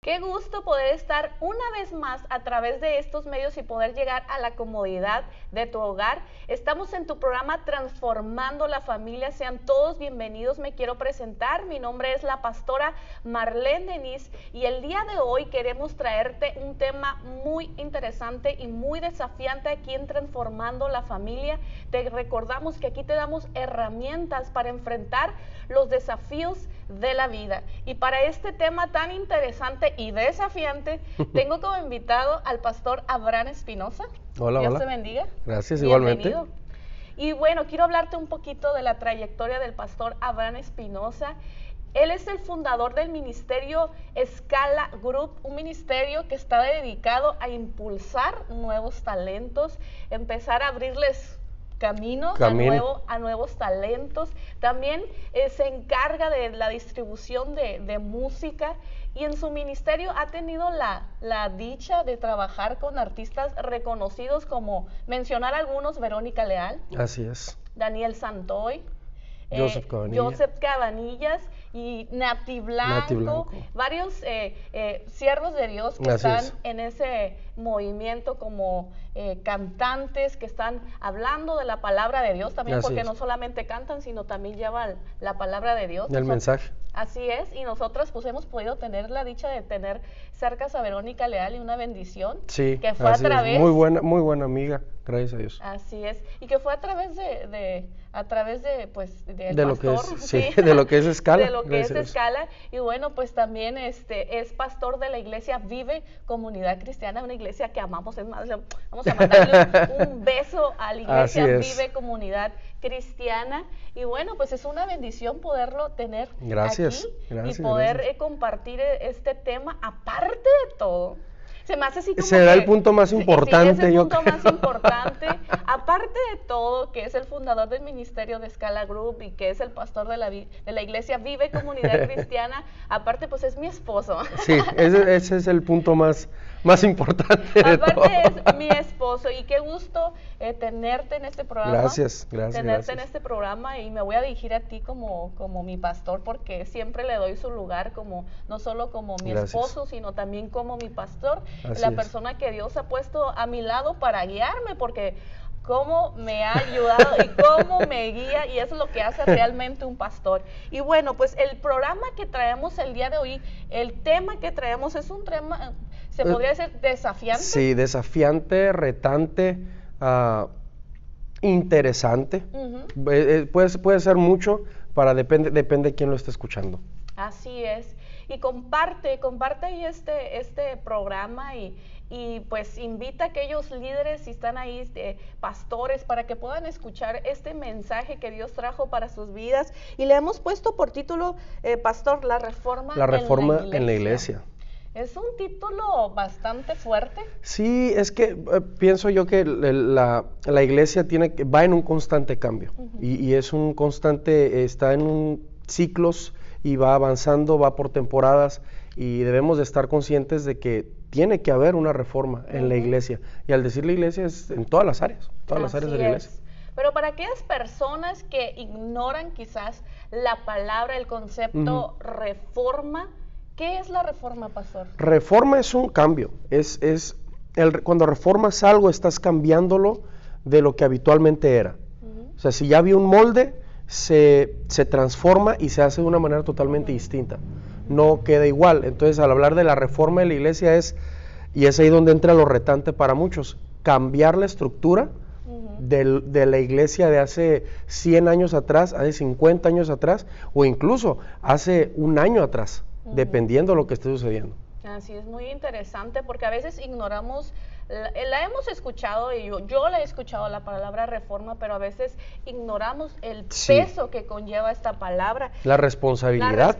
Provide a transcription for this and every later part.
Qué gusto poder estar una vez más a través de estos medios y poder llegar a la comodidad de tu hogar. Estamos en tu programa Transformando la Familia. Sean todos bienvenidos. Me quiero presentar. Mi nombre es la pastora Marlene Denis y el día de hoy queremos traerte un tema muy interesante y muy desafiante aquí en Transformando la Familia. Te recordamos que aquí te damos herramientas para enfrentar los desafíos de la vida. Y para este tema tan interesante y desafiante, tengo como invitado al pastor Abraham Espinosa. Hola, Dios hola. te bendiga. Gracias, Bienvenido. igualmente. Y bueno, quiero hablarte un poquito de la trayectoria del pastor Abraham Espinosa. Él es el fundador del ministerio Scala Group, un ministerio que está dedicado a impulsar nuevos talentos, empezar a abrirles caminos a nuevos talentos. También se encarga de la distribución de música y en su ministerio ha tenido la dicha de trabajar con artistas reconocidos como, mencionar algunos, Verónica Leal. Así es. Daniel Santoy. Joseph Cabanillas y Nati Blanco, varios siervos de Dios que están en ese movimiento como cantantes que están hablando de la palabra de Dios también, porque no solamente cantan, sino también llevan la palabra de Dios. El mensaje. Así es, y nosotros pues hemos podido tener la dicha de tener cerca a Verónica Leal y una bendición. Sí, que fue a través es. Muy buena amiga, gracias a Dios. Así es, y que fue a través de lo que es, de lo que es Scala. De lo que es Scala, y bueno, pues también es pastor de la iglesia Vive Comunidad Cristiana, una iglesia que amamos. Es más, vamos a mandarle un beso a la iglesia Vive Comunidad Cristiana, y bueno, pues es una bendición poderlo tener aquí y poder compartir este tema. Aparte de todo, se me hace así como será el punto más importante. Sí, es el punto más importante. Aparte de todo, que es el fundador del ministerio de Scala Group y que es el pastor de la iglesia Vive Comunidad Cristiana, aparte pues es mi esposo. Sí, ese es el punto más importante de todo. Aparte es mi esposo, y qué gusto tenerte en este programa. Gracias. En este programa, y me voy a dirigir a ti como mi pastor, porque siempre le doy su lugar, como no solo como mi esposo, sino también como mi pastor. La persona que Dios ha puesto a mi lado para guiarme, porque cómo me ha ayudado y cómo me guía, y eso es lo que hace realmente un pastor. Y bueno, pues el programa que traemos el día de hoy, el tema que traemos es un tema, ¿se podría decir desafiante? Sí, desafiante, retante, interesante. Puede ser mucho, depende de quién lo esté escuchando. Así es. Y comparte ahí este programa y pues invita a aquellos líderes, si están ahí, pastores, para que puedan escuchar este mensaje que Dios trajo para sus vidas. Y le hemos puesto por título, pastor, La Reforma en la Iglesia. Es un título bastante fuerte. Sí, es que pienso yo que la Iglesia va en un constante cambio. Y es un constante, está en ciclos y va avanzando, va por temporadas, y debemos de estar conscientes de que tiene que haber una reforma en la iglesia, y al decir la iglesia es en todas las áreas de la iglesia. Pero para aquellas personas que ignoran quizás la palabra, el concepto reforma, ¿qué es la reforma, pastor? Reforma es un cambio, cuando reformas algo estás cambiándolo de lo que habitualmente era. O sea, si ya había un molde, se transforma y se hace de una manera totalmente distinta, no queda igual. Entonces, al hablar de la reforma de la iglesia y es ahí donde entra lo retante para muchos, cambiar la estructura de la iglesia de hace 100 años atrás, hace 50 años atrás, o incluso hace un año atrás, dependiendo de lo que esté sucediendo. Así es, muy interesante, porque a veces ignoramos, la hemos escuchado, y yo la he escuchado, la palabra reforma, pero a veces ignoramos el peso que conlleva esta palabra. La responsabilidad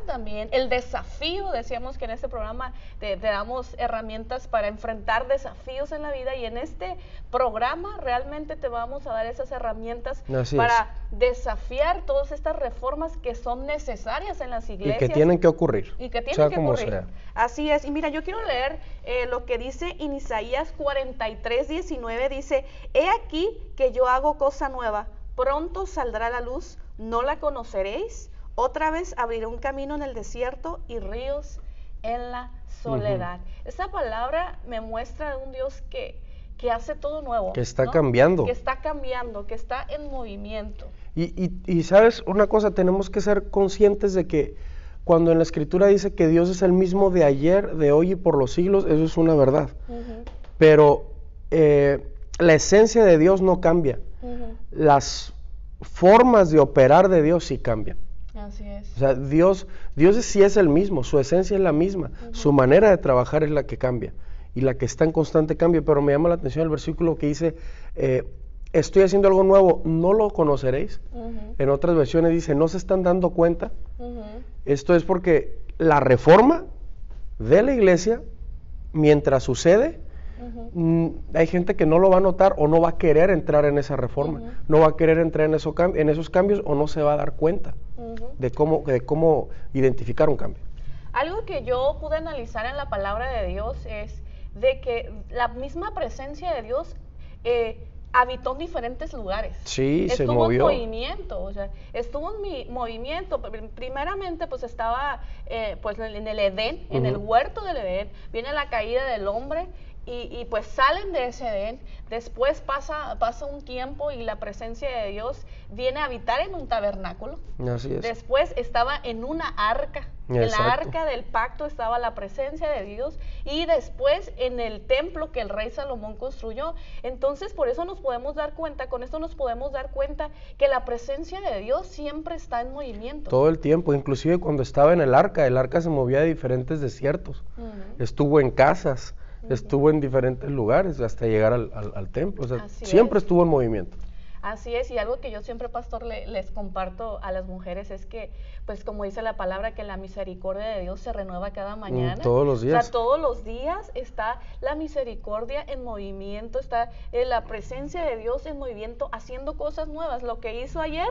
también. El desafío, decíamos que en este programa te damos herramientas para enfrentar desafíos en la vida, y en este programa realmente te vamos a dar esas herramientas para desafiar todas estas reformas que son necesarias en las iglesias. Y que tienen que ocurrir. Sea. Así es. Y mira, yo quiero leer lo que dice en Isaías 43:19, dice: He aquí que yo hago cosa nueva, pronto saldrá la luz, ¿no la conoceréis? Otra vez abriré un camino en el desierto y ríos en la soledad. Esa palabra me muestra un Dios que hace todo nuevo. Que está cambiando. Que está cambiando, que está en movimiento. Y sabes, una cosa, tenemos que ser conscientes de que cuando en la Escritura dice que Dios es el mismo de ayer, de hoy y por los siglos, eso es una verdad. Pero la esencia de Dios no cambia. Las formas de operar de Dios sí cambian. Así es. O sea, Dios sí es el mismo, su esencia es la misma, su manera de trabajar es la que cambia y la que está en constante cambio. Pero me llama la atención el versículo que dice, estoy haciendo algo nuevo, ¿no lo conoceréis? En otras versiones dice, ¿no se están dando cuenta? Esto es porque la reforma de la iglesia, mientras sucede, hay gente que no lo va a notar o no va a querer entrar en esa reforma, no va a querer entrar en esos cambios o no se va a dar cuenta de cómo identificar un cambio. Algo que yo pude analizar en la palabra de Dios es de que la misma presencia de Dios habitó en diferentes lugares. Sí, se estuvo movió. En movimiento, o sea, estuvo en mi movimiento. Primeramente, pues estaba pues en el Edén, en el huerto del Edén. Viene la caída del hombre y pues salen de ese Edén. Después pasa un tiempo y la presencia de Dios viene a habitar en un tabernáculo. Así es. Después estaba en una arca. Exacto. En la arca del pacto estaba la presencia de Dios y después en el templo que el rey Salomón construyó. Entonces, por eso nos podemos dar cuenta, con esto nos podemos dar cuenta que la presencia de Dios siempre está en movimiento. Todo el tiempo, inclusive cuando estaba en el arca se movía de diferentes desiertos. Estuvo en casas, estuvo en diferentes lugares hasta llegar al templo. O sea, siempre estuvo en movimiento. Así es, y algo que yo siempre, pastor, les comparto a las mujeres es que, pues como dice la palabra, que la misericordia de Dios se renueva cada mañana. Todos los días. O sea, todos los días está la misericordia en movimiento, está la presencia de Dios en movimiento, haciendo cosas nuevas. Lo que hizo ayer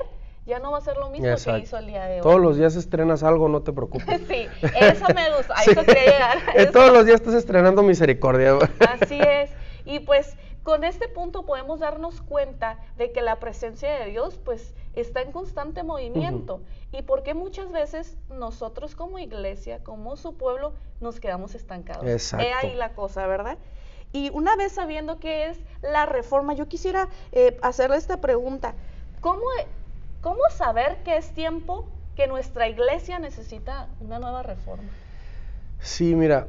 ya no va a ser lo mismo que hizo el día de hoy. Todos los días estrenas algo, no te preocupes. Sí, eso me gusta, a eso quería llegar. Todos los días estás estrenando misericordia. Así es, y pues con este punto podemos darnos cuenta de que la presencia de Dios pues está en constante movimiento y porque muchas veces nosotros como iglesia, como su pueblo, nos quedamos estancados. Exacto. He ahí la cosa, ¿verdad? Y una vez sabiendo qué es la reforma, yo quisiera hacerle esta pregunta. ¿Cómo saber que es tiempo que nuestra iglesia necesita una nueva reforma? Sí, mira,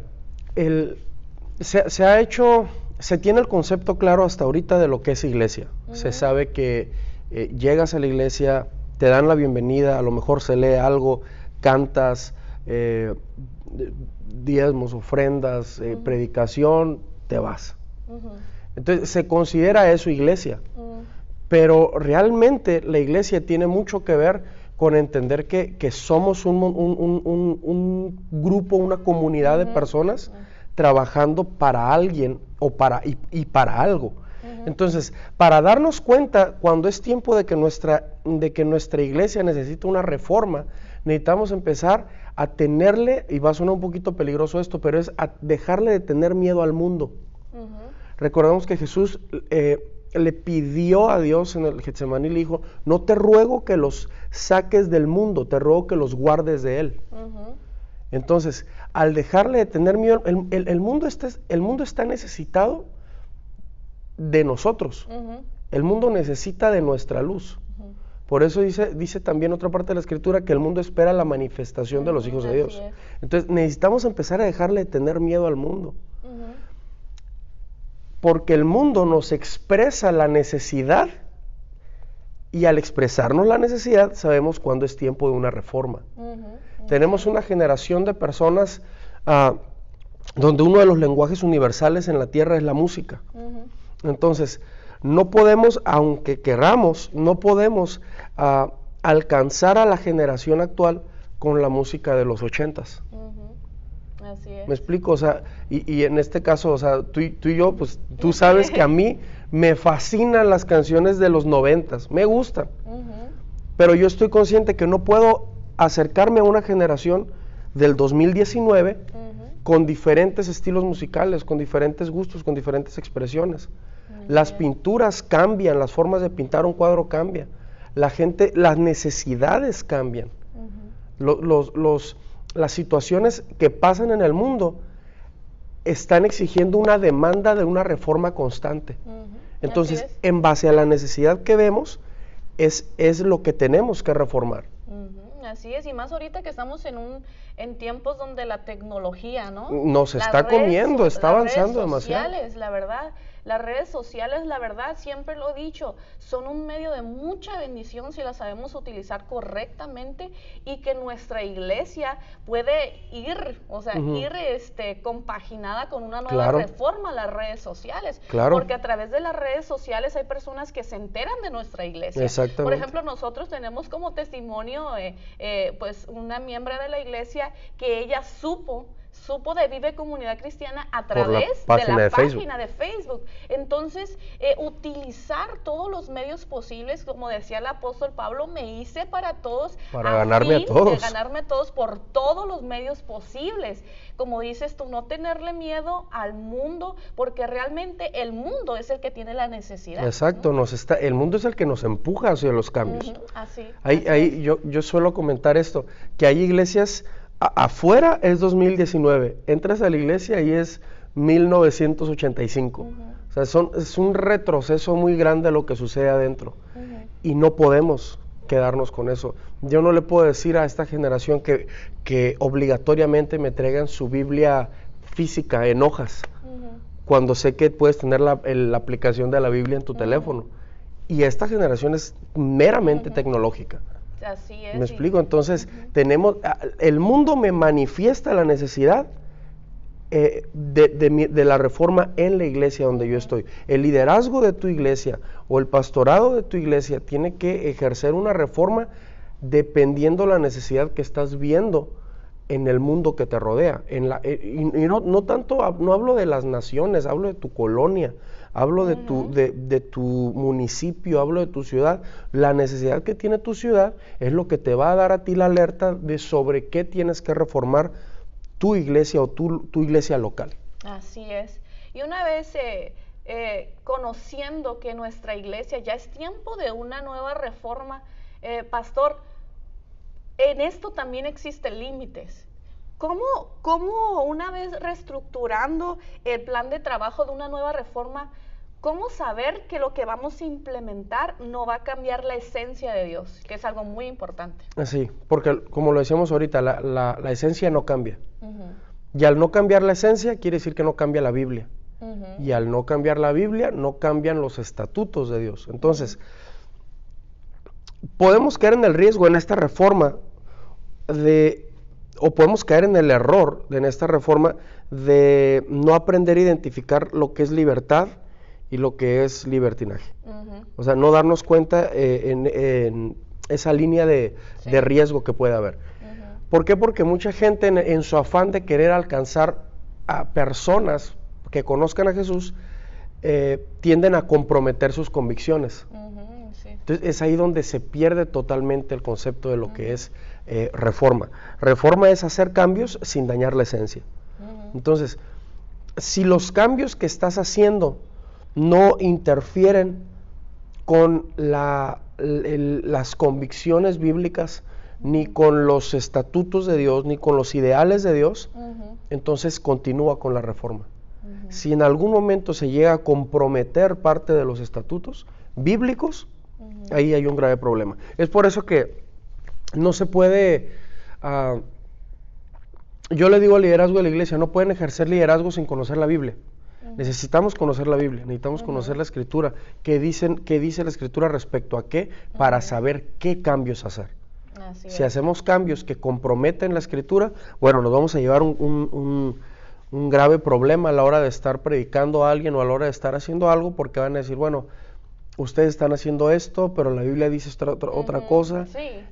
se tiene el concepto claro hasta ahorita de lo que es iglesia. Se sabe que llegas a la iglesia, te dan la bienvenida, a lo mejor se lee algo, cantas, diezmos, ofrendas, predicación, te vas. Entonces se considera eso iglesia. Pero realmente la iglesia tiene mucho que ver con entender que somos un grupo, una comunidad de personas trabajando para alguien o para algo. Entonces, para darnos cuenta cuando es tiempo de que nuestra iglesia necesita una reforma, necesitamos empezar a tenerle, y va a sonar un poquito peligroso esto, pero es a dejarle de tener miedo al mundo. Recordemos que Jesús le pidió a Dios en el Getsemaní y le dijo, no te ruego que los saques del mundo, te ruego que los guardes de él. Entonces, al dejarle de tener miedo, el mundo está necesitado de nosotros. El mundo necesita de nuestra luz. Por eso dice también otra parte de la Escritura que el mundo espera la manifestación de los hijos de Dios. Entonces, necesitamos empezar a dejarle de tener miedo al mundo. Porque el mundo nos expresa la necesidad y al expresarnos la necesidad sabemos cuándo es tiempo de una reforma. Tenemos una generación de personas donde uno de los lenguajes universales en la tierra es la música. Entonces, no podemos, aunque queramos, no podemos alcanzar a la generación actual con la música de los 80s. Así es. ¿Me explico? O sea, y en este caso, o sea, tú y yo, pues tú sabes que a mí me fascinan las canciones de los 90s, me gustan, pero yo estoy consciente que no puedo acercarme a una generación del 2019 con diferentes estilos musicales, con diferentes gustos, con diferentes expresiones. Las pinturas cambian, las formas de pintar un cuadro cambian, las necesidades cambian. las situaciones que pasan en el mundo están exigiendo una demanda de una reforma constante. Entonces, en base a la necesidad que vemos, es lo que tenemos que reformar. Así es, y más ahorita que estamos en tiempos donde la tecnología, ¿no? Nos está comiendo, está avanzando demasiado. Las redes sociales, la verdad, siempre lo he dicho, son un medio de mucha bendición si las sabemos utilizar correctamente, y que nuestra iglesia puede ir compaginada con una nueva reforma a las redes sociales. Porque a través de las redes sociales hay personas que se enteran de nuestra iglesia. Exactamente. Por ejemplo, nosotros tenemos como testimonio pues una miembro de la iglesia que ella supo de Vive Comunidad Cristiana a través de la página de Facebook. Entonces, utilizar todos los medios posibles, como decía el apóstol Pablo, me hice para todos, para ganarme a todos. De ganarme a todos por todos los medios posibles. Como dices tú, no tenerle miedo al mundo, porque realmente el mundo es el que tiene la necesidad. Exacto, ¿no? El mundo es el que nos empuja hacia los cambios. Así. Yo suelo comentar esto, que hay iglesias, afuera es 2019, entras a la iglesia y es 1985. O sea, es un retroceso muy grande lo que sucede adentro. Y no podemos quedarnos con eso. Yo no le puedo decir a esta generación que obligatoriamente me traigan su Biblia física en hojas, cuando sé que puedes tener la aplicación de la Biblia en tu teléfono. Y esta generación es meramente tecnológica. Así es. ¿Me explico? Entonces, el mundo me manifiesta la necesidad de la reforma en la iglesia donde yo estoy. El liderazgo de tu iglesia o el pastorado de tu iglesia tiene que ejercer una reforma dependiendo la necesidad que estás viendo en el mundo que te rodea. No hablo de las naciones, hablo de tu colonia, hablo de tu municipio, hablo de tu ciudad. La necesidad que tiene tu ciudad es lo que te va a dar a ti la alerta de sobre qué tienes que reformar tu iglesia o tu iglesia local. Así es. Y una vez conociendo que nuestra iglesia ya es tiempo de una nueva reforma, pastor, en esto también existen límites. ¿Cómo una vez reestructurando el plan de trabajo de una nueva reforma, cómo saber que lo que vamos a implementar no va a cambiar la esencia de Dios, que es algo muy importante? Sí, porque como lo decíamos ahorita, la esencia no cambia. Y al no cambiar la esencia, quiere decir que no cambia la Biblia. Y al no cambiar la Biblia, no cambian los estatutos de Dios. Entonces, podemos caer en el riesgo en esta reforma o podemos caer en el error en esta reforma de no aprender a identificar lo que es libertad y lo que es libertinaje. O sea, no darnos cuenta en esa línea de riesgo que puede haber. ¿Por qué? Porque mucha gente en su afán de querer alcanzar a personas que conozcan a Jesús, tienden a comprometer sus convicciones. Entonces es ahí donde se pierde totalmente el concepto de lo que es reforma. Reforma es hacer cambios sin dañar la esencia. Entonces, si los cambios que estás haciendo no interfieren con las convicciones bíblicas, ni con los estatutos de Dios, ni con los ideales de Dios, entonces continúa con la reforma. Si en algún momento se llega a comprometer parte de los estatutos bíblicos, ahí hay un grave problema. Es por eso que no se puede, yo le digo al liderazgo de la iglesia, no pueden ejercer liderazgo sin conocer la Biblia. Necesitamos conocer la Biblia, necesitamos conocer la Escritura, qué dice la Escritura respecto a qué, para saber qué cambios hacer. Si hacemos cambios que comprometen la Escritura, bueno, nos vamos a llevar un grave problema a la hora de estar predicando a alguien o a la hora de estar haciendo algo, porque van a decir, bueno, ustedes están haciendo esto, pero la Biblia dice otra cosa.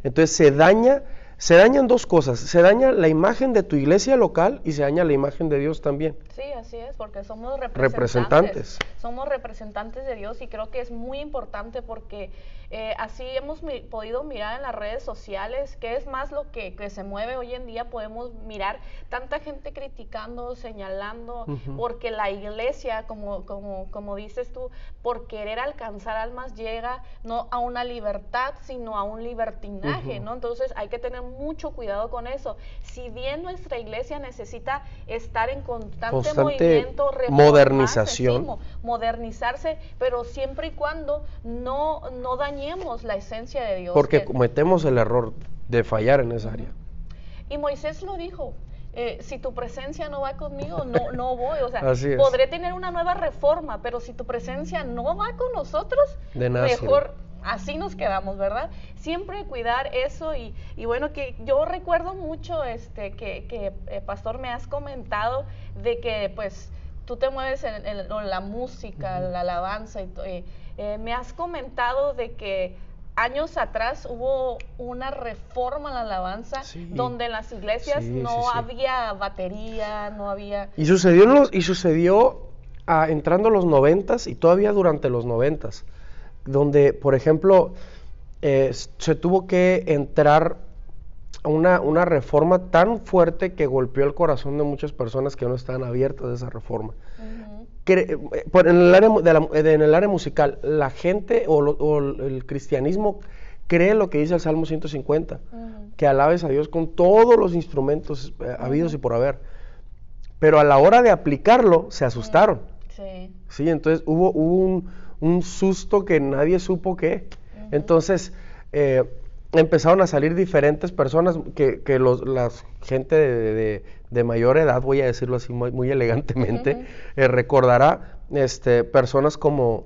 Entonces se dañan dos cosas, se daña la imagen de tu iglesia local y se daña la imagen de Dios también. Sí, así es, porque somos representantes. Somos representantes de Dios, y creo que es muy importante porque así hemos podido mirar en las redes sociales, que es más lo que se mueve hoy en día. Podemos mirar tanta gente criticando, señalando, porque la iglesia, como dices tú, por querer alcanzar almas llega no a una libertad, sino a un libertinaje, ¿no? Entonces hay que tener mucho cuidado con eso. Si bien nuestra iglesia necesita estar en constante Constante movimiento, modernización. modernizarse, pero siempre y cuando no dañemos la esencia de Dios. Porque cometemos el error de fallar en esa área. Y Moisés lo dijo, si tu presencia no va conmigo, no voy. O sea, Así es. podré tener una nueva reforma, pero si tu presencia no va con nosotros, De nada mejor así nos quedamos, ¿verdad? Siempre cuidar eso y bueno, que yo recuerdo mucho que Pastor, me has comentado de que pues tú te mueves en la música, la alabanza y me has comentado de que años atrás hubo una reforma en la alabanza, sí, donde en las iglesias no había batería, no había... Y sucedió entrando los 90s y todavía durante los 90s, donde, por ejemplo, se tuvo que entrar una reforma tan fuerte que golpeó el corazón de muchas personas que no estaban abiertas a esa reforma. En el área musical, la gente o el cristianismo cree lo que dice el Salmo 150, que alabes a Dios con todos los instrumentos habidos y por haber. Pero a la hora de aplicarlo, se asustaron. Sí, entonces hubo un susto que nadie supo qué. Entonces, empezaron a salir diferentes personas que la gente de mayor edad, voy a decirlo así muy elegantemente, recordará personas como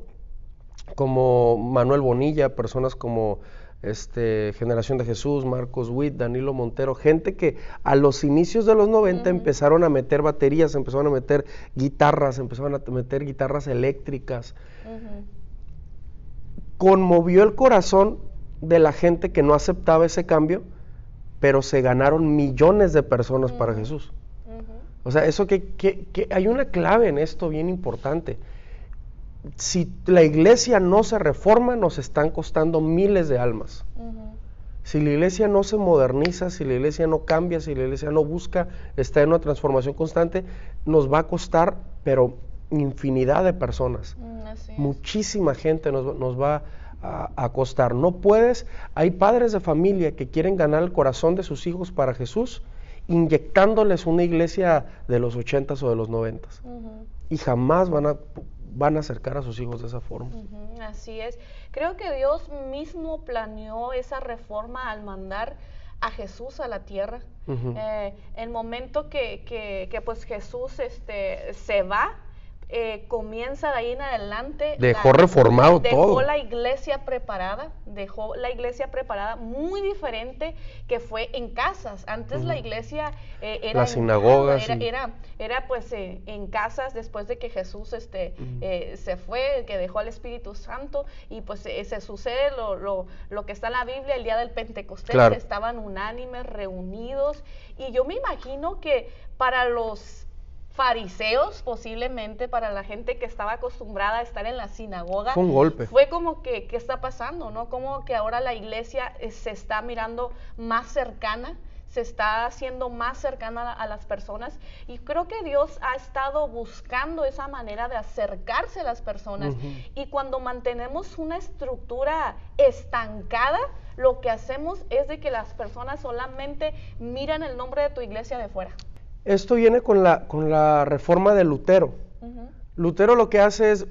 Manuel Bonilla, personas como Generación de Jesús, Marcos Witt, Danilo Montero, gente que a los inicios de los 90 empezaron a meter baterías, empezaron a meter guitarras, empezaron a meter guitarras eléctricas. Conmovió el corazón de la gente que no aceptaba ese cambio, pero se ganaron millones de personas para Jesús. O sea, eso que hay una clave en esto bien importante. Si la iglesia no se reforma, nos están costando miles de almas. Si la iglesia no se moderniza, si la iglesia no cambia, si la iglesia no busca estar en una transformación constante, nos va a costar, pero infinidad de personas. Muchísima gente nos va a costar. No puedes, hay padres de familia que quieren ganar el corazón de sus hijos para Jesús, inyectándoles una iglesia de los 80s o de los 90s. Y jamás van a acercar a sus hijos de esa forma. Así es. Creo que Dios mismo planeó esa reforma al mandar a Jesús a la tierra. El momento que pues Jesús se va, comienza de ahí en adelante. Dejó reformado todo. Dejó la iglesia preparada muy diferente que fue en casas. Antes la iglesia era las sinagogas. Era pues en casas después de que Jesús se fue, que dejó al Espíritu Santo y pues se sucede lo que está en la Biblia el día del Pentecostés, claro. Que estaban unánimes, reunidos, y yo me imagino que para los fariseos, posiblemente para la gente que estaba acostumbrada a estar en la sinagoga, fue un golpe. Fue como que, ¿qué está pasando? ¿No? Como que ahora la iglesia se está mirando más cercana, se está haciendo más cercana a las personas, y creo que Dios ha estado buscando esa manera de acercarse a las personas, y cuando mantenemos una estructura estancada, lo que hacemos es de que las personas solamente miran el nombre de tu iglesia de fuera. Esto viene con la reforma de Lutero. Lutero lo que hace es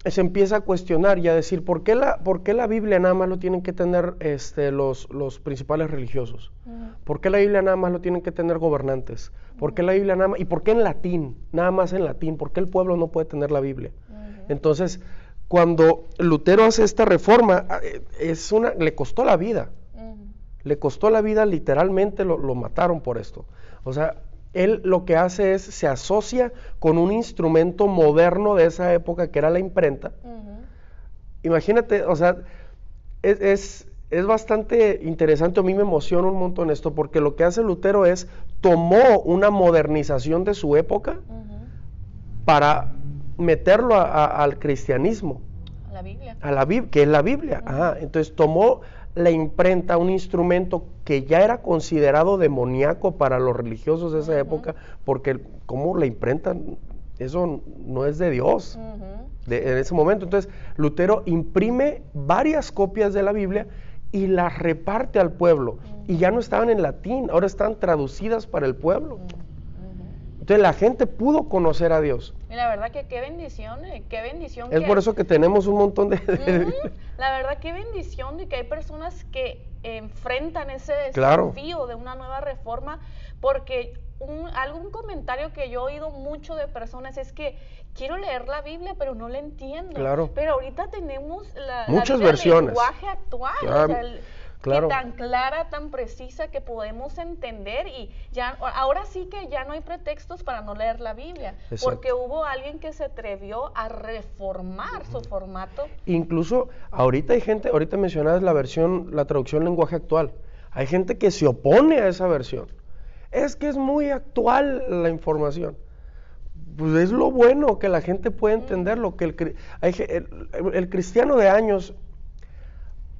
se empieza a cuestionar y a decir, ¿por qué la Biblia nada más lo tienen que tener los principales religiosos? ¿Por qué la Biblia nada más lo tienen que tener gobernantes? ¿Por qué la Biblia nada más? ¿Y por qué en latín? Nada más en latín. ¿Por qué el pueblo no puede tener la Biblia? Entonces, cuando Lutero hace esta reforma, le costó la vida. Le costó la vida, literalmente lo mataron por esto. O sea, él lo que hace es, se asocia con un instrumento moderno de esa época que era la imprenta. Imagínate, o sea, es bastante interesante, a mí me emociona un montón esto, porque lo que hace Lutero es, tomó una modernización de su época para meterlo al cristianismo. A la Biblia. Que es la Biblia. Entonces tomó la imprenta, un instrumento que ya era considerado demoníaco para los religiosos de esa época, porque como la imprenta, eso no es de Dios en ese momento. Entonces Lutero imprime varias copias de la Biblia y las reparte al pueblo, y ya no estaban en latín, ahora están traducidas para el pueblo. Entonces la gente pudo conocer a Dios. Y la verdad que qué bendición Es por eso que tenemos un montón de... La verdad qué bendición de que hay personas que enfrentan ese Claro. desafío de una nueva reforma, porque algún comentario que yo he oído mucho de personas es que quiero leer la Biblia pero no la entiendo. Claro. Pero ahorita tenemos Muchas Biblia versiones. en lenguaje actual, Claro. o sea, Claro. que tan clara, tan precisa que podemos entender, y ya ahora sí que ya no hay pretextos para no leer la Biblia. Exacto. Porque hubo alguien que se atrevió a reformar su formato. Incluso ahorita hay gente, ahorita mencionabas la traducción lenguaje actual. Hay gente que se opone a esa versión. Es que es muy actual la información. Pues es lo bueno que la gente puede entenderlo, que el cristiano de años,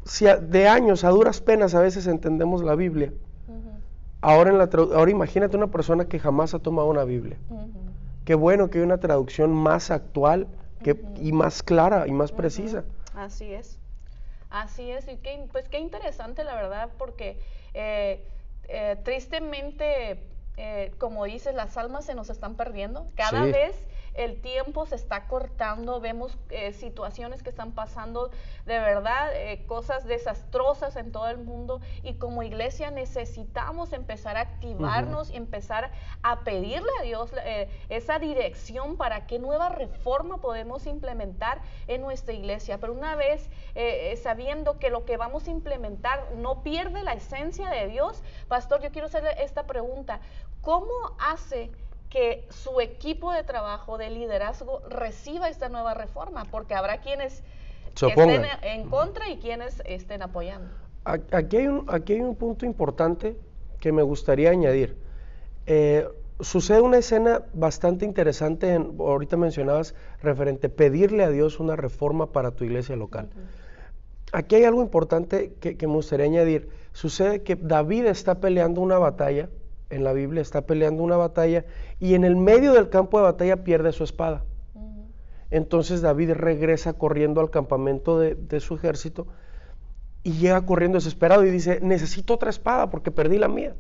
si de años a duras penas a veces entendemos la Biblia. Ahora imagínate una persona que jamás ha tomado una Biblia. Qué bueno que hay una traducción más actual y más clara y más precisa. Así es, y pues qué interesante la verdad, porque tristemente, como dices, las almas se nos están perdiendo, cada Sí. vez el tiempo se está cortando, vemos situaciones que están pasando, de verdad, cosas desastrosas en todo el mundo, y como iglesia necesitamos empezar a activarnos y empezar a pedirle a Dios esa dirección para qué nueva reforma podemos implementar en nuestra iglesia. Pero una vez sabiendo que lo que vamos a implementar no pierde la esencia de Dios, pastor, yo quiero hacerle esta pregunta: ¿cómo hace que su equipo de trabajo, de liderazgo, reciba esta nueva reforma? Porque habrá quienes estén en contra y quienes estén apoyando. Aquí hay un punto importante que me gustaría añadir. Sucede una escena bastante interesante, ahorita mencionabas, referente a pedirle a Dios una reforma para tu iglesia local. Aquí hay algo importante que me gustaría añadir. Sucede que David está peleando una batalla, en la Biblia está peleando una batalla, y en el medio del campo de batalla pierde su espada. Entonces David regresa corriendo al campamento de su ejército y llega corriendo desesperado y dice: necesito otra espada porque perdí la mía.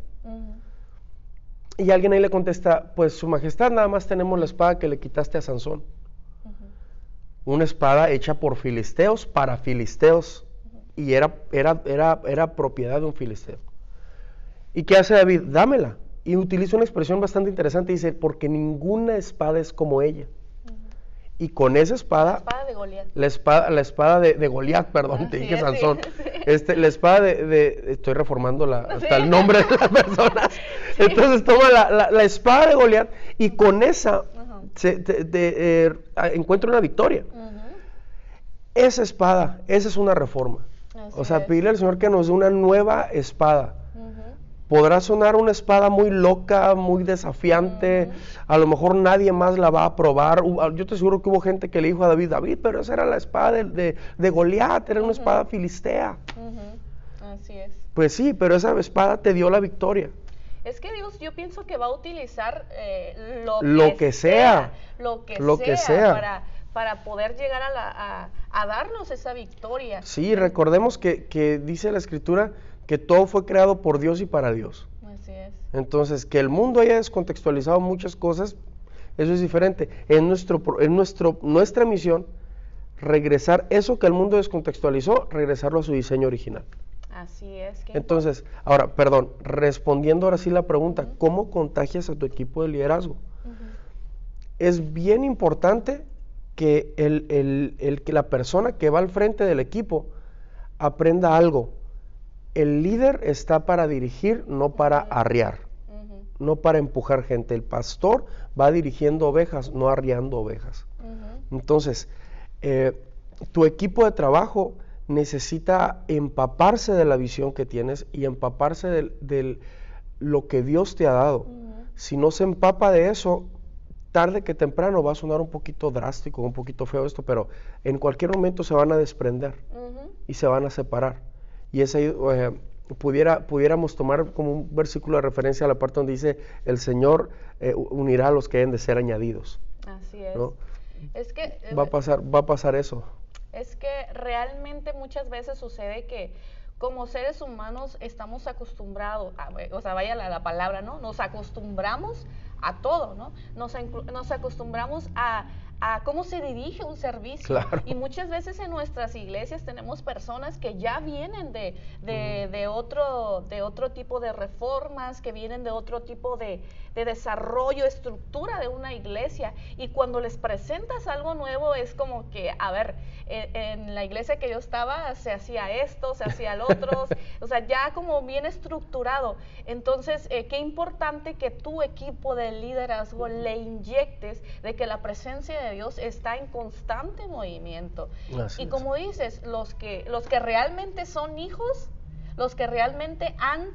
Y alguien ahí le contesta: pues su majestad, nada más tenemos la espada que le quitaste a Sansón. Una espada hecha por filisteos para filisteos, y era propiedad de un filisteo. ¿Y qué hace David? Dámela. Y utiliza una expresión bastante interesante, dice: porque ninguna espada es como ella. Y con esa espada... La espada de Goliat. La espada de Goliat, perdón, te dije Sansón. Sí. La espada estoy reformando hasta el nombre de las personas. Sí. Entonces toma la espada de Goliat y con esa encuentra una victoria. Esa espada, esa es una reforma. O sea, pedirle al Señor que nos dé una nueva espada. Podrá sonar una espada muy loca, muy desafiante, a lo mejor nadie más la va a probar. Yo te aseguro que hubo gente que le dijo a David: pero esa era la espada de Goliat, era una espada filistea. Así es. Pues sí, pero esa espada te dio la victoria. Es que Dios, yo pienso que va a utilizar lo que sea para poder llegar a darnos esa victoria. Sí, recordemos que dice la Escritura que todo fue creado por Dios y para Dios. Así es. Entonces, que el mundo haya descontextualizado muchas cosas, eso es diferente. Nuestra misión, regresar eso que el mundo descontextualizó, regresarlo a su diseño original. Así es. Entonces, ahora, respondiendo ahora sí la pregunta: ¿cómo contagias a tu equipo de liderazgo? Es bien importante que que la persona que va al frente del equipo aprenda algo. El líder está para dirigir, no para arriar, no para empujar gente. El pastor va dirigiendo ovejas, no arriando ovejas. Entonces, tu equipo de trabajo necesita empaparse de la visión que tienes y empaparse de lo que Dios te ha dado. Si no se empapa de eso, tarde que temprano, va a sonar un poquito drástico, un poquito feo esto, pero en cualquier momento se van a desprender y se van a separar. Y es ahí, pudiéramos tomar como un versículo de referencia a la parte donde dice: el Señor unirá a los que deben de ser añadidos. Así es. ¿No? Es que va a pasar eso. Es que realmente muchas veces sucede que como seres humanos estamos acostumbrados, o sea, vaya la palabra, ¿no? Nos acostumbramos a todo, ¿no? Nos acostumbramos a cómo se dirige un servicio. Claro. Y muchas veces en nuestras iglesias tenemos personas que ya vienen de otro tipo de reformas, que vienen de otro tipo de desarrollo, estructura de una iglesia. Y cuando les presentas algo nuevo es como que, a ver, en la iglesia que yo estaba se hacía esto, se hacía lo otro, o sea, ya como bien estructurado. Entonces, qué importante que tu equipo de liderazgo le inyectes de que la presencia de Dios está en constante movimiento. Y como dices, los que realmente son hijos, los que realmente han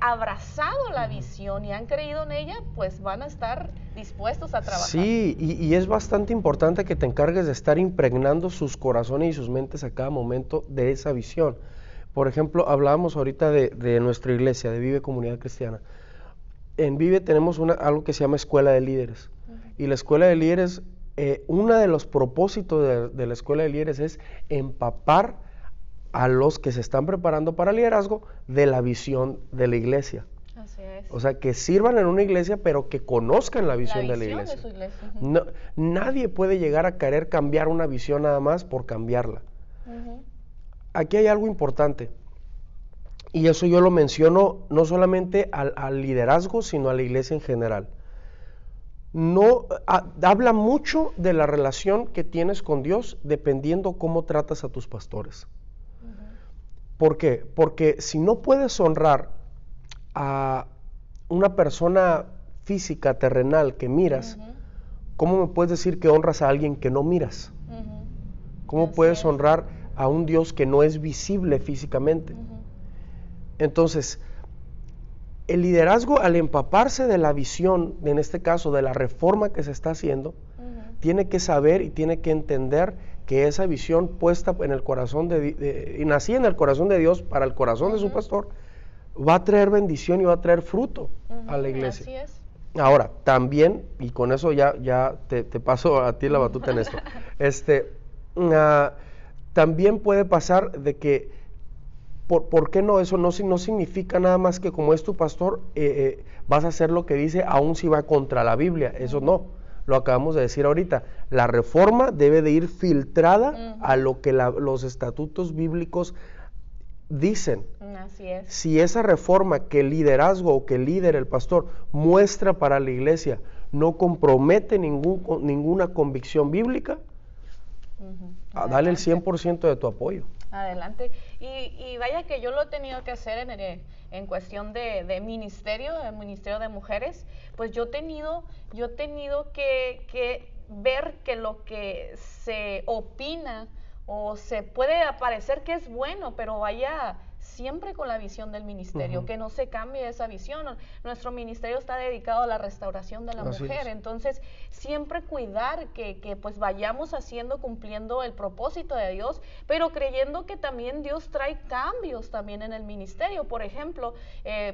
abrazado la visión y han creído en ella, pues van a estar dispuestos a trabajar. Sí, y es bastante importante que te encargues de estar impregnando sus corazones y sus mentes a cada momento de esa visión. Por ejemplo, hablábamos ahorita de nuestra iglesia, de Vive Comunidad Cristiana. En Vive tenemos algo que se llama Escuela de Líderes. Y la Escuela de Líderes, uno de los propósitos de la Escuela de Líderes es empapar a los que se están preparando para liderazgo de la visión de la iglesia. Así es. O sea, que sirvan en una iglesia, pero que conozcan la visión de la iglesia. De su iglesia. No, nadie puede llegar a querer cambiar una visión nada más por cambiarla. Aquí hay algo importante. Y eso yo lo menciono no solamente al liderazgo, sino a la iglesia en general. Habla mucho de la relación que tienes con Dios dependiendo cómo tratas a tus pastores. ¿Por qué? Porque si no puedes honrar a una persona física, terrenal, que miras, ¿cómo me puedes decir que honras a alguien que no miras? ¿Cómo puedes honrar a un Dios que no es visible físicamente? Entonces, el liderazgo, al empaparse de la visión, en este caso de la reforma que se está haciendo, tiene que saber y tiene que entender que esa visión puesta en el corazón y nacida en el corazón de Dios para el corazón de su pastor, va a traer bendición y va a traer fruto a la iglesia. Así es. Ahora, también, y con eso ya te paso a ti la batuta en esto, también puede pasar de que, ¿por qué no? Eso no significa nada más que como es tu pastor, vas a hacer lo que dice, aun si va contra la Biblia. Eso no, lo acabamos de decir ahorita. La reforma debe de ir filtrada a lo que los estatutos bíblicos dicen. Así es. Si esa reforma que el liderazgo o que el líder, el pastor, muestra para la iglesia, no compromete ninguna convicción bíblica, dale el 100% de tu apoyo. Adelante. Y vaya que yo lo he tenido que hacer en cuestión de ministerio, el ministerio de mujeres, pues yo he tenido que ver que lo que se opina o se puede parecer que es bueno, pero vaya siempre con la visión del ministerio, que no se cambie esa visión. Nuestro ministerio está dedicado a la restauración de la mujer, entonces siempre cuidar que pues vayamos cumpliendo el propósito de Dios, pero creyendo que también Dios trae cambios también en el ministerio. Por ejemplo,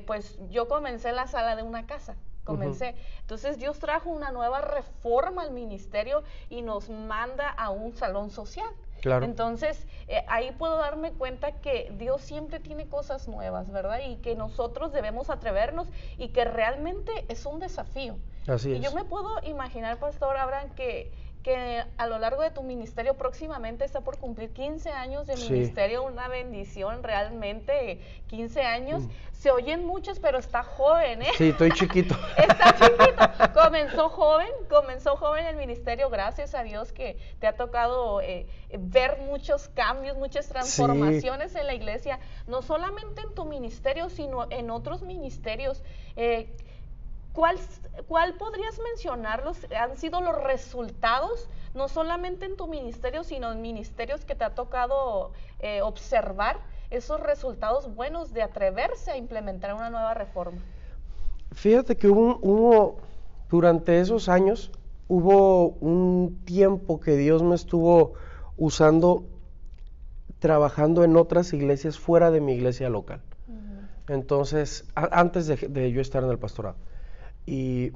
pues yo comencé en la sala de una casa. Entonces Dios trajo una nueva reforma al ministerio y nos manda a un salón social. Claro. Entonces, ahí puedo darme cuenta que Dios siempre tiene cosas nuevas, ¿verdad? Y que nosotros debemos atrevernos y que realmente es un desafío. Así es. Y yo me puedo imaginar, Pastor Abraham, que a lo largo de tu ministerio próximamente está por cumplir 15 años de ministerio, una bendición realmente, 15 años. Se oyen muchos, pero está joven, ¿eh? Sí, estoy chiquito. Está chiquito. Comenzó joven el ministerio, gracias a Dios que te ha tocado ver muchos cambios, muchas transformaciones en la iglesia, no solamente en tu ministerio, sino en otros ministerios. ¿Cuál podrías mencionarlos? ¿Han sido los resultados, no solamente en tu ministerio, sino en ministerios que te ha tocado observar esos resultados buenos de atreverse a implementar una nueva reforma? Fíjate que durante esos años, hubo un tiempo que Dios me estuvo usando, trabajando en otras iglesias fuera de mi iglesia local. Entonces, antes de yo estar en el pastorado. Y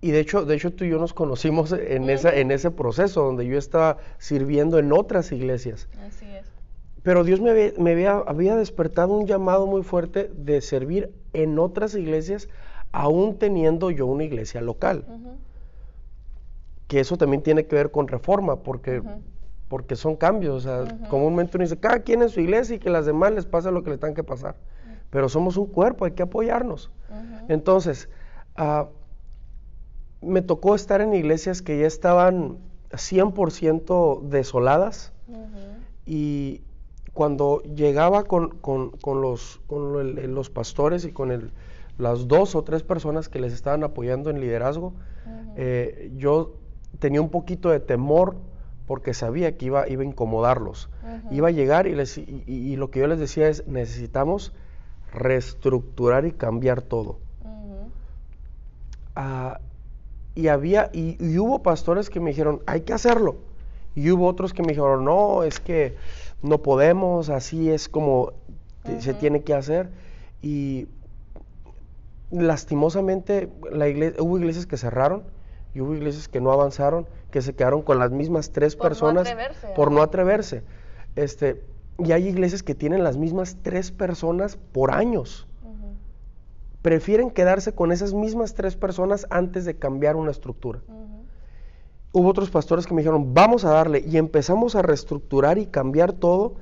de hecho tú y yo nos conocimos en ese proceso donde yo estaba sirviendo en otras iglesias. Así es. Pero Dios había despertado un llamado muy fuerte de servir en otras iglesias, aún teniendo yo una iglesia local. Que eso también tiene que ver con reforma, porque son cambios. O sea, comúnmente uno dice, cada quien en su iglesia y que las demás les pase lo que les tenga que pasar. Pero somos un cuerpo, hay que apoyarnos. Entonces, me tocó estar en iglesias que ya estaban 100% desoladas, y cuando llegaba con los pastores y con las 2 o 3 personas que les estaban apoyando en liderazgo, yo tenía un poquito de temor porque sabía que iba a incomodarlos. Iba a llegar y lo que yo les decía es, necesitamos reestructurar y cambiar todo. Y hubo pastores que me dijeron, hay que hacerlo. Y hubo otros que me dijeron, no, es que no podemos, así es como se tiene que hacer. Y lastimosamente hubo iglesias que cerraron y hubo iglesias que no avanzaron, que se quedaron con las mismas 3 personas por no atreverse. Y hay iglesias que tienen las mismas 3 personas por años. Prefieren quedarse con esas mismas 3 personas antes de cambiar una estructura. Hubo otros pastores que me dijeron, vamos a darle, y empezamos a reestructurar y cambiar todo,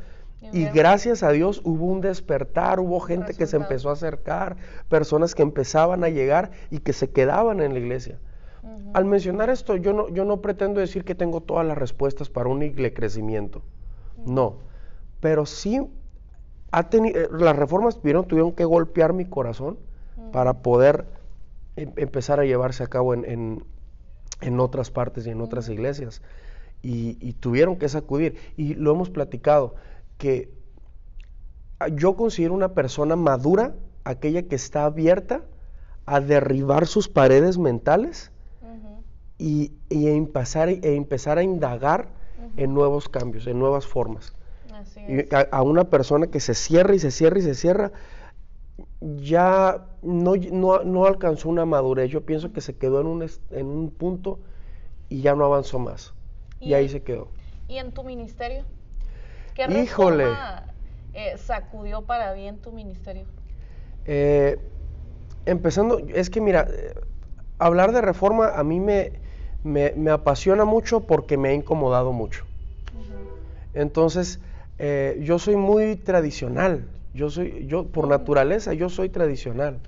y gracias a Dios hubo un despertar, hubo gente que se empezó a acercar, personas que empezaban a llegar y que se quedaban en la iglesia. Al mencionar esto, yo no pretendo decir que tengo todas las respuestas para un crecimiento, no, pero sí las reformas tuvieron que golpear mi corazón para poder empezar a llevarse a cabo en otras partes y en otras iglesias, y tuvieron que sacudir, y lo hemos platicado, que yo considero una persona madura aquella que está abierta a derribar sus paredes mentales y empezar a indagar en nuevos cambios, en nuevas formas. Así es. Y a una persona que se cierra y se cierra y se cierra, ya no alcanzó una madurez. Yo pienso que se quedó en un punto y ya no avanzó más. Y ahí se quedó. ¿Y en tu ministerio? ¿Qué Híjole. reforma sacudió para bien tu ministerio? Empezando, es que mira, hablar de reforma a mí me apasiona mucho porque me ha incomodado mucho. Entonces, yo soy muy tradicional. Yo por naturaleza, yo soy tradicional.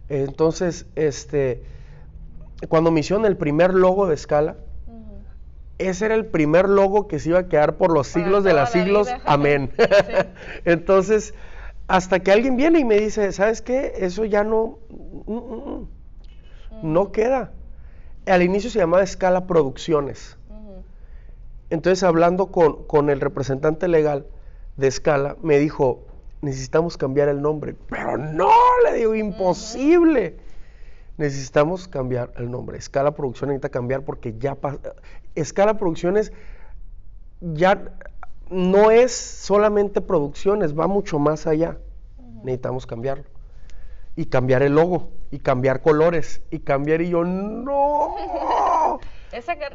Entonces, cuando me hicieron el primer logo de Scala, ese era el primer logo que se iba a quedar por los siglos de los siglos. Amén. Sí. Entonces, hasta que alguien viene y me dice, ¿sabes qué? Eso ya no queda. Al inicio se llamaba Scala Producciones. Entonces, hablando con el representante legal de Scala, me dijo, necesitamos cambiar el nombre. Pero no, le digo, imposible. Necesitamos cambiar el nombre. Scala Producciones necesita cambiar porque ya Scala Producciones ya no es solamente producciones, va mucho más allá. Necesitamos cambiarlo. Y cambiar el logo, y cambiar colores, y yo, ¡no!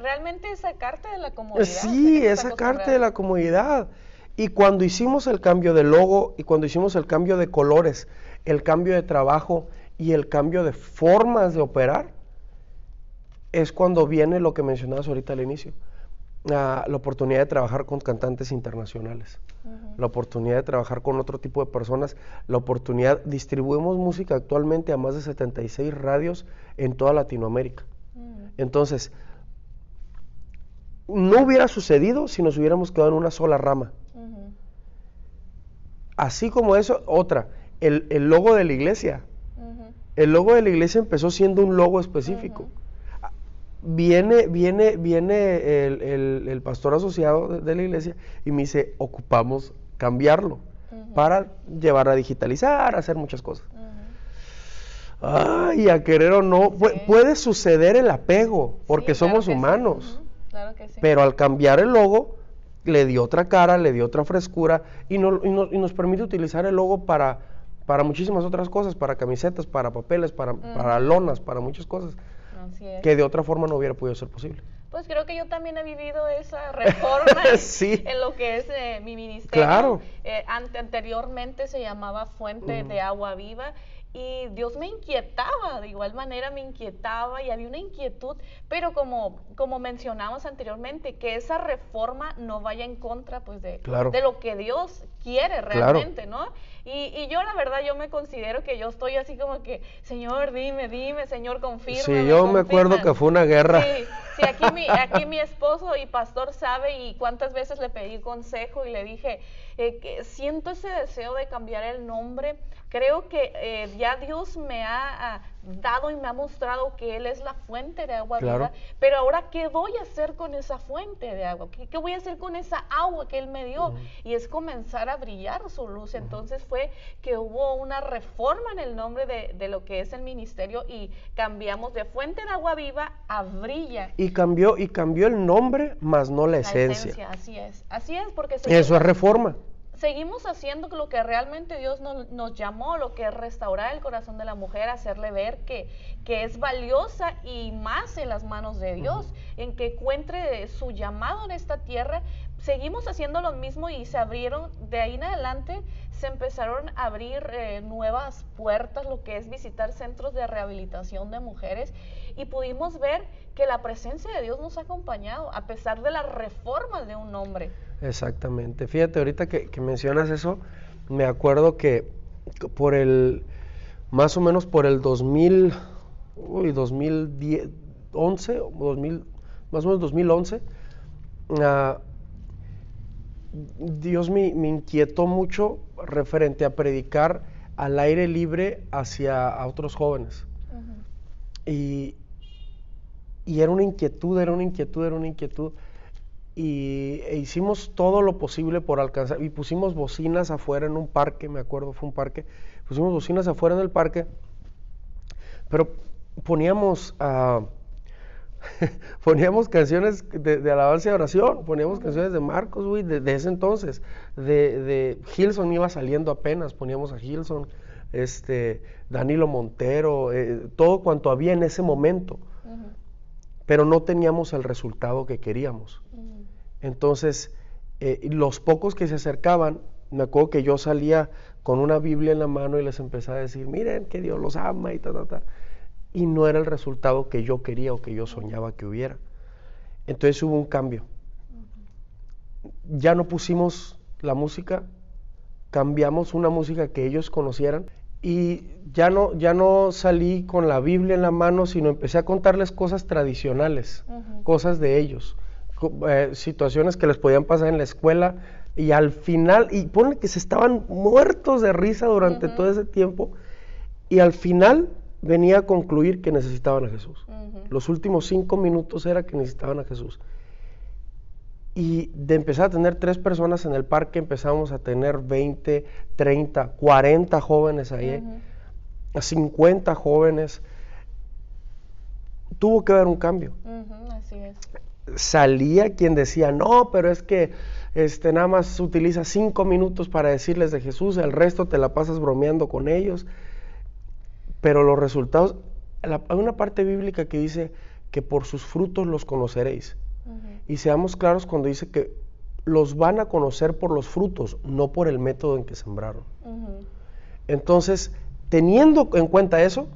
Realmente es sacarte de la comodidad. Sí, es sacarte de la comodidad. Y cuando hicimos el cambio de logo, y cuando hicimos el cambio de colores, el cambio de trabajo, y el cambio de formas de operar, es cuando viene lo que mencionabas ahorita al inicio, la oportunidad de trabajar con cantantes internacionales, la oportunidad de trabajar con otro tipo de personas, distribuimos música actualmente a más de 76 radios en toda Latinoamérica. Entonces, no hubiera sucedido si nos hubiéramos quedado en una sola rama. Así como eso, el logo de la iglesia. El logo de la iglesia empezó siendo un logo específico. Viene el pastor asociado de la iglesia y me dice, ocupamos cambiarlo para llevar a digitalizar, a hacer muchas cosas. Ay, a querer o no, puede suceder el apego, porque somos humanos. Claro que sí. Pero al cambiar el logo, le dio otra cara, le dio otra frescura, y nos permite utilizar el logo para muchísimas otras cosas, para camisetas, para papeles, para lonas, para muchas cosas. Así es. Que de otra forma no hubiera podido ser posible. Pues creo que yo también he vivido esa reforma Sí. en lo que es mi ministerio. Claro. Anteriormente se llamaba Fuente de Agua Viva y Dios me inquietaba, de igual manera me inquietaba y había una inquietud, pero como mencionamos anteriormente, que esa reforma no vaya en contra pues de lo que Dios quiere realmente, ¿no? Y yo la verdad, yo me considero que yo estoy así como que, Señor, dime, Señor, confirma. Sí, yo me acuerdo que fue una guerra. Sí, aquí mi esposo y pastor sabe y cuántas veces le pedí consejo y le dije, que siento ese deseo de cambiar el nombre. Creo que ya Dios me ha dado y me ha mostrado que Él es la fuente de agua viva, pero ahora, ¿qué voy a hacer con esa fuente de agua? ¿Qué voy a hacer con esa agua que Él me dio? Y es comenzar a brillar su luz. Entonces fue que hubo una reforma en el nombre de lo que es el ministerio y cambiamos de fuente de agua viva a brilla. Y cambió el nombre, más no la esencia. Así es, porque eso es reforma. Seguimos haciendo lo que realmente Dios nos llamó, lo que es restaurar el corazón de la mujer, hacerle ver que es valiosa y más en las manos de Dios, en que encuentre su llamado en esta tierra. Seguimos haciendo lo mismo y se abrieron, de ahí en adelante, se empezaron a abrir nuevas puertas, lo que es visitar centros de rehabilitación de mujeres y pudimos ver que la presencia de Dios nos ha acompañado a pesar de las reformas de un hombre. Exactamente. Fíjate, ahorita que mencionas eso, me acuerdo que más o menos por el 2010, 11, 2000, más o menos 2011, Dios me inquietó mucho referente a predicar al aire libre a otros jóvenes. Y era una inquietud. E hicimos todo lo posible por alcanzar, y pusimos bocinas afuera en un parque, me acuerdo, fue un parque, pusimos bocinas afuera en el parque, pero poníamos canciones de alabanza y oración, poníamos canciones de Marcos, güey, de ese entonces, de Hillsong iba saliendo apenas, poníamos a Hillsong, Danilo Montero, todo cuanto había en ese momento, pero no teníamos el resultado que queríamos. Entonces, los pocos que se acercaban, me acuerdo que yo salía con una Biblia en la mano y les empezaba a decir, miren que Dios los ama y y no era el resultado que yo quería o que yo soñaba que hubiera. Entonces hubo un cambio. Ya no pusimos la música, cambiamos una música que ellos conocieran y ya no salí con la Biblia en la mano, sino empecé a contarles cosas tradicionales, cosas de ellos. Situaciones que les podían pasar en la escuela y al final, y ponle que se estaban muertos de risa durante todo ese tiempo y al final venía a concluir que necesitaban a Jesús. Los últimos 5 minutos era que necesitaban a Jesús. Y de empezar a tener 3 personas en el parque, empezamos a tener 20, 30, 40 jóvenes ahí, 50 jóvenes. Tuvo que haber un cambio. Así es. Salía quien decía, no, pero es que nada más utiliza 5 minutos para decirles de Jesús, el resto te la pasas bromeando con ellos. Pero los resultados, hay una parte bíblica que dice que por sus frutos los conoceréis. Y seamos claros cuando dice que los van a conocer por los frutos, no por el método en que sembraron. Entonces, teniendo en cuenta eso,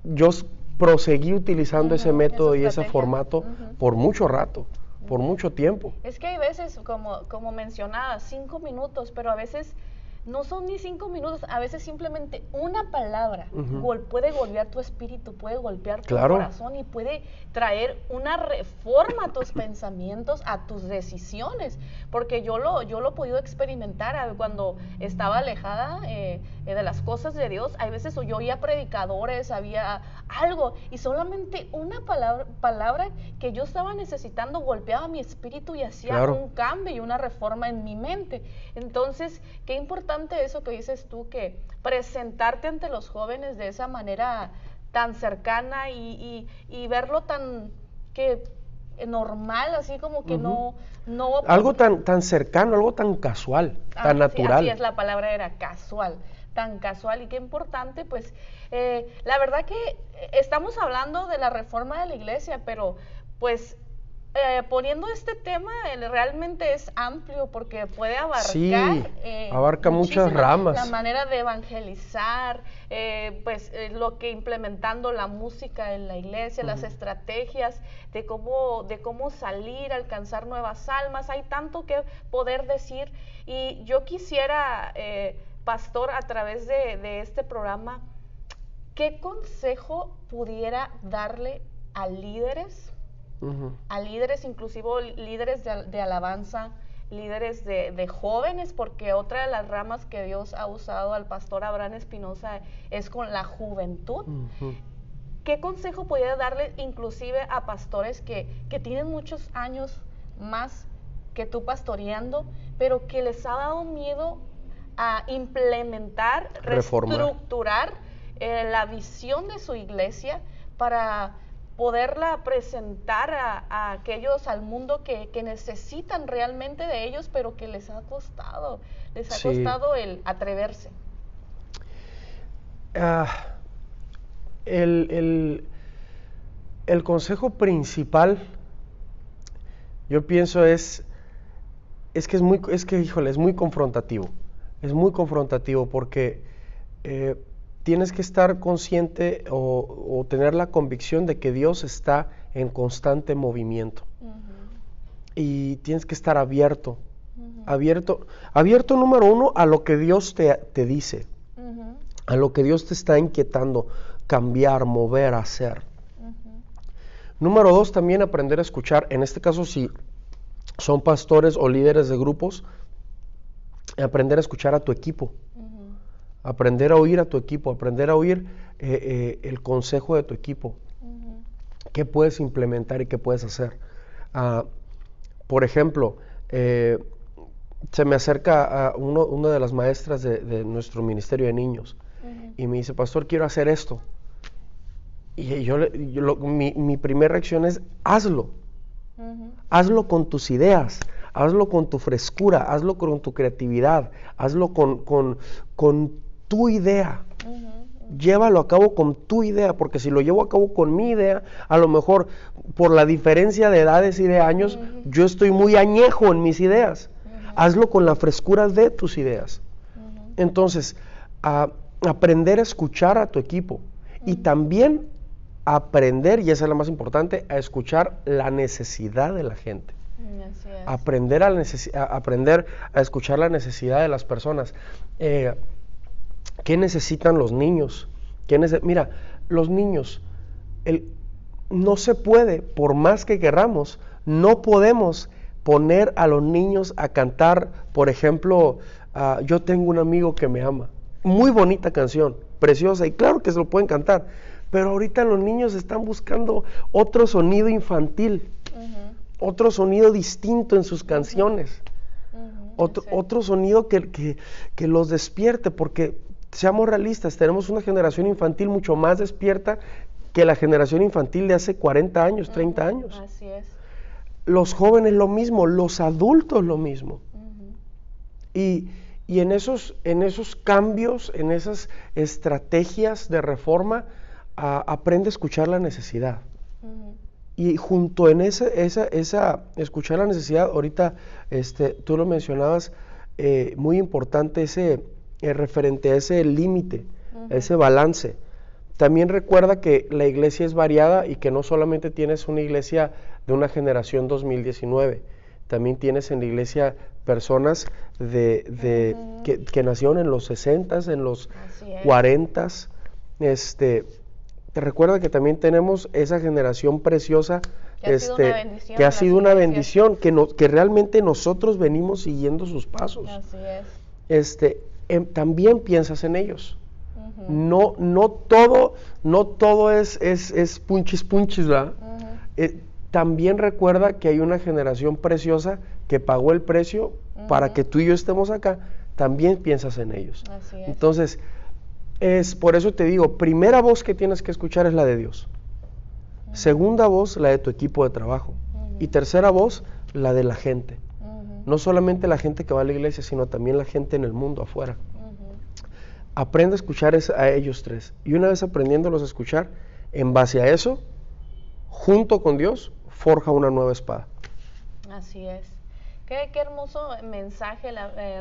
yo proseguí utilizando ese método y ese formato por mucho rato, por mucho tiempo. Es que hay veces, como mencionaba, 5 minutos, pero a veces no son ni 5 minutos, a veces simplemente una palabra puede golpear tu espíritu, puede golpear tu corazón y puede traer una reforma a tus pensamientos, a tus decisiones, porque yo lo he podido experimentar cuando estaba alejada de las cosas de Dios. Hay veces yo oía predicadores, había algo y solamente una palabra que yo estaba necesitando golpeaba mi espíritu y hacía un cambio y una reforma en mi mente. Entonces, qué importante eso que dices tú, que presentarte ante los jóvenes de esa manera tan cercana y verlo tan normal, así como que no algo tan cercano, algo tan casual, tan natural. Así es, la palabra era casual, tan casual y qué importante, pues la verdad que estamos hablando de la reforma de la iglesia, pero pues poniendo este tema realmente es amplio porque puede abarcar Sí, abarca muchas ramas. la manera de evangelizar, lo que implementando la música en la iglesia, las estrategias de cómo salir, alcanzar nuevas almas. Hay tanto que poder decir y yo quisiera, pastor, a través de este programa, ¿qué consejo pudiera darle a líderes? A líderes, inclusive líderes de alabanza, líderes de jóvenes, porque otra de las ramas que Dios ha usado al pastor Abraham Espinosa es con la juventud. ¿Qué consejo pudiera darle inclusive a pastores que tienen muchos años más que tú pastoreando, pero que les ha dado miedo a implementar, reestructurar la visión de su iglesia para poderla presentar a aquellos, al mundo que necesitan realmente de ellos, pero que les ha costado el atreverse? El consejo principal, yo pienso es muy confrontativo. Es muy confrontativo porque tienes que estar consciente o tener la convicción de que Dios está en constante movimiento. Y tienes que estar abierto. Abierto número uno a lo que Dios te dice, a lo que Dios te está inquietando, cambiar, mover, hacer. Número dos, también aprender a escuchar. En este caso, si son pastores o líderes de grupos, aprender a escuchar a tu equipo. Aprender a oír a tu equipo, aprender a oír el consejo de tu equipo. ¿Qué puedes implementar y qué puedes hacer? Por ejemplo, se me acerca a una de las maestras de nuestro ministerio de niños y me dice, pastor, quiero hacer esto. Y mi primera reacción es, hazlo. Hazlo con tus ideas, hazlo con tu frescura, hazlo con tu creatividad, hazlo con tu idea. Llévalo a cabo con tu idea, porque si lo llevo a cabo con mi idea, a lo mejor por la diferencia de edades y de años, yo estoy muy añejo en mis ideas. Hazlo con la frescura de tus ideas. Entonces, aprender a escuchar a tu equipo y también aprender, y esa es la más importante, a escuchar la necesidad de la gente. Aprender a escuchar la necesidad de las personas. ¿Qué necesitan los niños? Mira, los niños, no se puede, por más que querramos, no podemos poner a los niños a cantar, por ejemplo, Yo tengo un amigo que me ama. Muy bonita canción, preciosa, y claro que se lo pueden cantar, pero ahorita los niños están buscando otro sonido infantil, otro sonido distinto en sus canciones, otro sonido que los despierte, porque seamos realistas, tenemos una generación infantil mucho más despierta que la generación infantil de hace 40 años, 30 años. Así es. Los jóvenes lo mismo, los adultos lo mismo. Y en esos cambios, en esas estrategias de reforma, aprende a escuchar la necesidad. Y junto en esa escuchar la necesidad, ahorita tú lo mencionabas, muy importante referente a ese límite, ese balance. También recuerda que la iglesia es variada y que no solamente tienes una iglesia de una generación 2019, también tienes en la iglesia personas que nacieron en los 60s, en los 40s. Te recuerda que también tenemos esa generación preciosa que ha sido una bendición, que realmente nosotros venimos siguiendo sus pasos. Así es. También piensas en ellos. No todo es punchis, ¿verdad? También recuerda que hay una generación preciosa que pagó el precio para que tú y yo estemos acá. También piensas en ellos. Así es. Entonces, por eso te digo, primera voz que tienes que escuchar es la de Dios. Segunda voz, la de tu equipo de trabajo. Y tercera voz, la de la gente. No solamente la gente que va a la iglesia, sino también la gente en el mundo afuera. aprende a escuchar a ellos tres. Y una vez aprendiéndolos a escuchar, en base a eso, junto con Dios, forja una nueva espada. Así es. Qué hermoso mensaje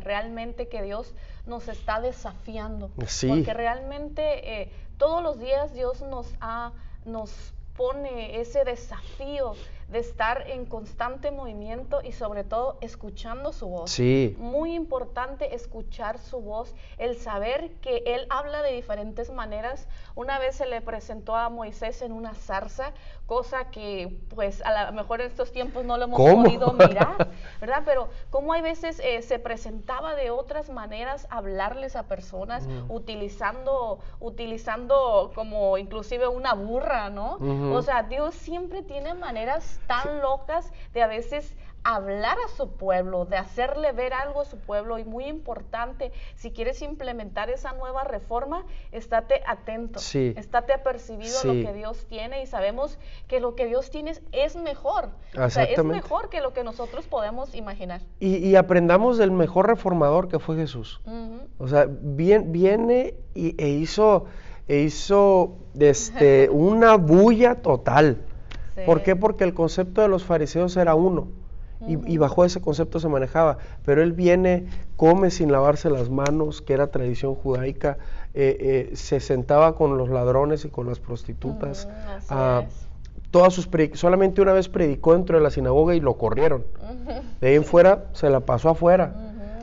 realmente que Dios nos está desafiando. Sí. Porque realmente todos los días Dios nos pone ese desafío de estar en constante movimiento y sobre todo escuchando su voz. Sí. Muy importante escuchar su voz, el saber que Él habla de diferentes maneras. Una vez se le presentó a Moisés en una zarza, cosa que pues a lo mejor en estos tiempos no lo hemos podido mirar, ¿verdad? Pero como hay veces se presentaba de otras maneras hablarles a personas, utilizando como inclusive una burra, ¿no? O sea, Dios siempre tiene maneras tan locas de a veces hablar a su pueblo, de hacerle ver algo a su pueblo. Y muy importante, si quieres implementar esa nueva reforma, estate atento, estate apercibido a lo que Dios tiene, y sabemos que lo que Dios tiene es mejor, o sea, es mejor que lo que nosotros podemos imaginar. Y aprendamos del mejor reformador que fue Jesús. O sea, viene e hizo una bulla total. Sí. ¿Por qué? Porque el concepto de los fariseos era uno, y bajo ese concepto se manejaba, pero él viene, come sin lavarse las manos, que era tradición judaica, se sentaba con los ladrones y con las prostitutas, solamente una vez predicó dentro de la sinagoga y lo corrieron, de ahí en fuera se la pasó afuera,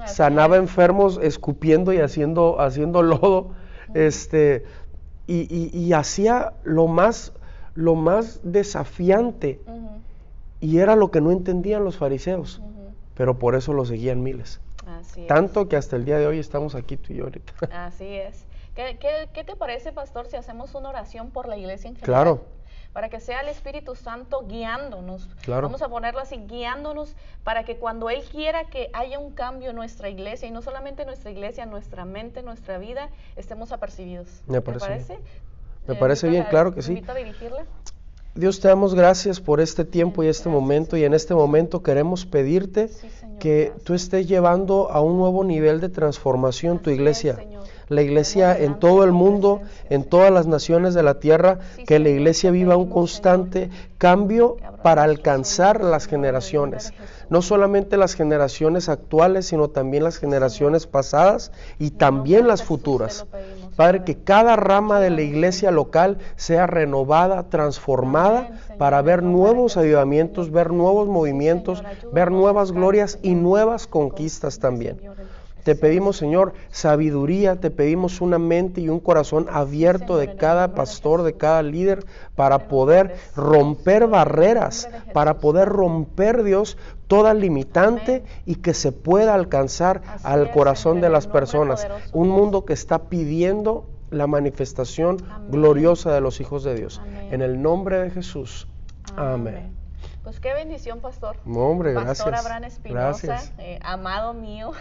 sanaba enfermos escupiendo y haciendo lodo, y hacía lo más desafiante, y era lo que no entendían los fariseos, pero por eso lo seguían miles. Así tanto es. Que hasta el día de hoy estamos aquí tú y yo ahorita. Así es. ¿Qué te parece, pastor, si hacemos una oración por la iglesia en general? Claro. Para que sea el Espíritu Santo guiándonos. Claro. Vamos a ponerlo así, guiándonos, para que cuando Él quiera que haya un cambio en nuestra iglesia, y no solamente en nuestra iglesia, en nuestra mente, en nuestra vida, estemos apercibidos. ¿Me parece? Me parece bien, claro que sí. Invito a dirigirla. Dios, te damos gracias por este tiempo y este momento, y en este momento queremos pedirte que tú estés llevando a un nuevo nivel de transformación tu iglesia. La iglesia en todo el mundo, en todas las naciones de la tierra, que la iglesia viva un constante cambio para alcanzar las generaciones. No solamente las generaciones actuales, sino también las generaciones pasadas y también las futuras. Padre, que cada rama de la iglesia local sea renovada, transformada, para ver nuevos avivamientos, ver nuevos movimientos, ver nuevas glorias y nuevas conquistas también. Te pedimos, Señor, sabiduría, te pedimos una mente y un corazón abierto de cada pastor, de cada líder, para poder romper barreras, para poder romper, Dios, toda limitante, y que se pueda alcanzar al corazón de las personas. Un mundo que está pidiendo la manifestación gloriosa de los hijos de Dios. En el nombre de Jesús. Amén. Pues qué bendición, pastor. No, hombre, Pastor gracias. Abraham Espinosa, amado mío,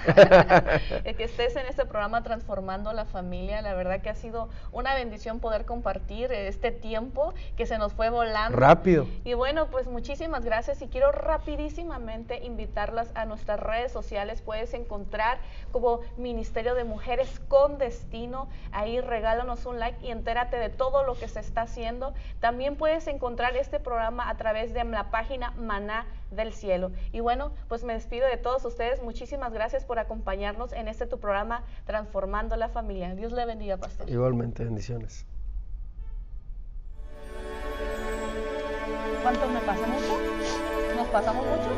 que estés en este programa Transformando la Familia. La verdad que ha sido una bendición poder compartir este tiempo que se nos fue volando. Rápido. Y bueno, pues muchísimas gracias, y quiero rapidísimamente invitarlas a nuestras redes sociales. Puedes encontrar como Ministerio de Mujeres con Destino. Ahí regálanos un like y entérate de todo lo que se está haciendo. También puedes encontrar este programa a través de la página Maná del Cielo. Y bueno, pues me despido de todos ustedes. Muchísimas gracias por acompañarnos en este tu programa Transformando la Familia. Dios le bendiga, pastor. Igualmente, bendiciones. ¿Cuánto me pasa mucho? ¿Nos pasamos mucho?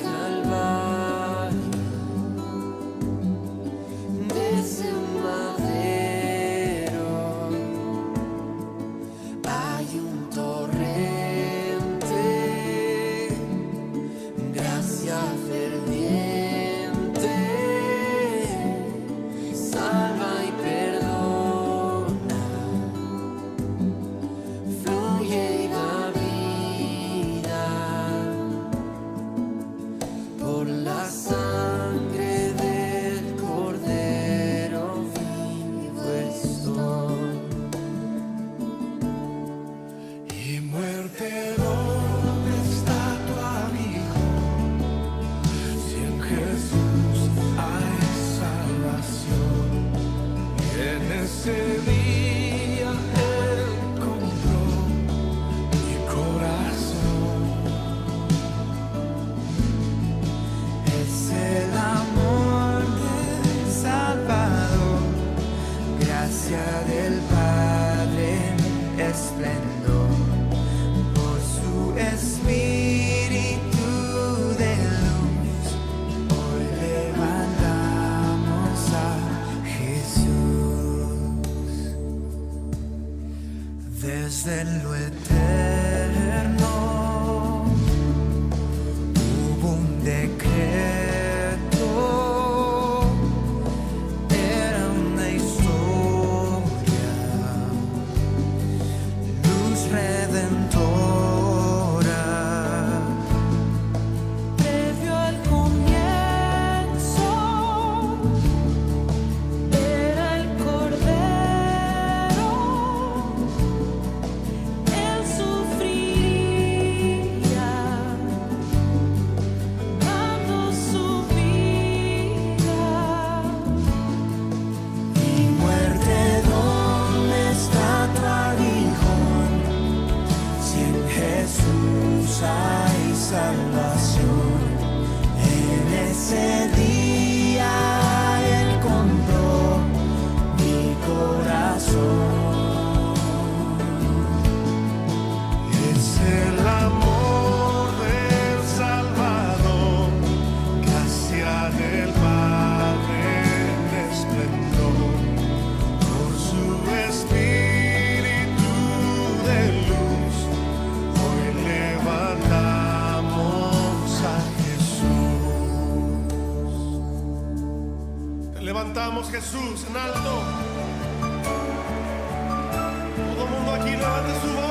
Calvario. Jesús hay salvación. En ese día Él compró mi corazón. Es el amor del Salvador que hacia del Padre en esplendor, por su Espíritu de luz, hoy levantamos a Jesús. Levantamos Jesús en alto. Todo el mundo aquí levante su voz.